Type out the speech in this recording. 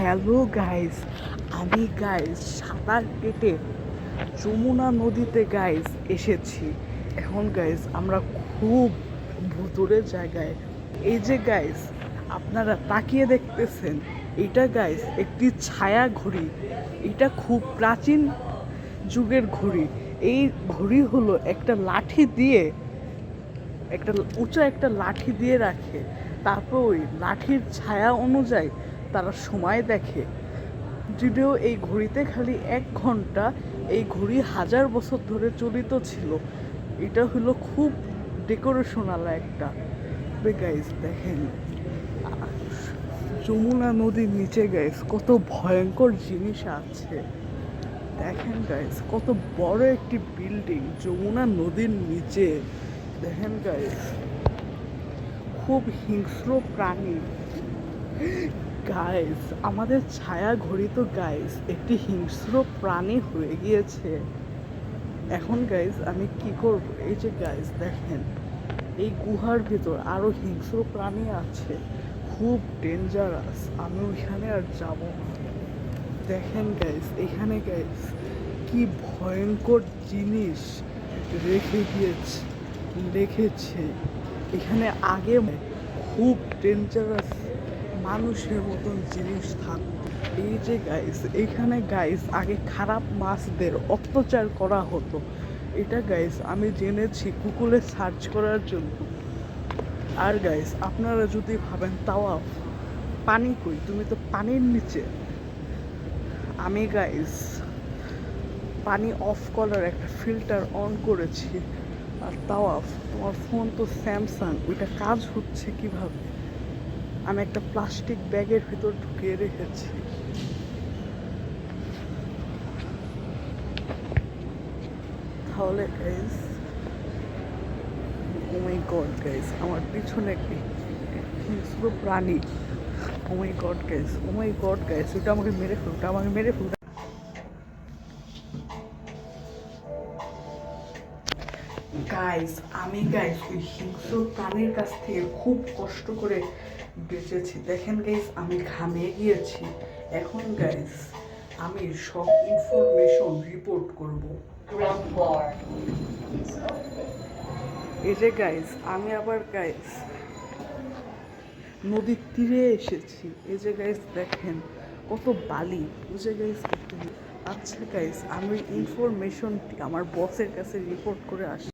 Hello guys, আমি guys সাঁতার কেটে যমুনা নদীতে গাইস এসেছি। এখন গাইস আমরা খুব ভুতুড়ে জায়গায়। এই যে গাইস আপনারা তাকিয়ে দেখতেছেন, এটা গাইস একটি ছায়া ঘড়ি। এটা খুব প্রাচীন যুগের ঘড়ি। এই ঘড়ি হলো একটা লাঠি দিয়ে, একটা উঁচা একটা লাঠি দিয়ে রাখে, তারপর ওই লাঠির ছায়া অনুযায়ী তারা সময় দেখে। যদিও এই ঘড়িতে খালি 1 ঘন্টা, এই ঘড়ি 1000 বছর ধরে চলিত ছিল। এটা হলো খুব ডেকোরেশনাল একটা। গাইস দেখেন যমুনা নদীর নিচে গাইস কত ভয়ঙ্কর জিনিস আছে। দেখেন গাইস কত বড় একটি বিল্ডিং যমুনা নদীর নিচে। দেখেন গাইস খুব হিংস্র প্রাণী। গাইস আমাদের ছায়া ঘড়ি তো গাইস একটি হিংস্র প্রাণী হয়ে গিয়েছে। এখন গাইস আমি কি করব? এই যে গাইস দেখেন এই গুহার ভিতর আরো হিংস্র প্রাণী আছে, খুব ডেঞ্জারাস। আমি ওইখানে আর যাব না। দেখেন গাইস এখানে গাইস কি ভয়ঙ্কর জিনিস রেখেছে এখানে। আগে খুব ডেঞ্জারাস মানুষের মতন জিনিস থাকতো। এই যে গাইস এখানে গাইস আগে খারাপ মাছদের অত্যাচার করা হতো। এটা গাইস আমি জেনেছি গুগলে সার্চ করার জন্য। আর গাইস আপনারা যদি ভাবেন তাওয়াফ পানি কই, তুমি তো পানির নিচে। আমি গাইস পানি অফ করার একটা ফিল্টার অন করেছি। আর তাওয়াফ তোমার ফোন তো স্যামসাং, ওইটা কাজ হচ্ছে কিভাবে? আমি একটা প্লাস্টিক ব্যাগের ভিতর ঢুকিয়ে রেখেছি। তাহলে গাইস ও মাই গড গাইস আমার পিছনে একটি হিংস্র প্রাণী। ও মাই গড গাইস, ও মাই গড গাইস ওটা আমাকে মেরে ফেল, ওটা আমাকে মেরে ফেল। গাইস আমি গাইস ওই হিংস্র প্রাণীর কাছ থেকে খুব কষ্ট করে বেঁচেছি। দেখেন গাইস আমি ঘামিয়ে গিয়েছি। এখন গাইস আমি সব ইনফরমেশন রিপোর্ট করব। এই যে গাইস আমি আবার গাইস নদীর তীরে এসেছি। এই যে গাইস দেখেন কত বালি। এই যে গাইস আচ্ছা গাইস আমি ইনফরমেশনটি আমার বসের কাছে রিপোর্ট করে আসি।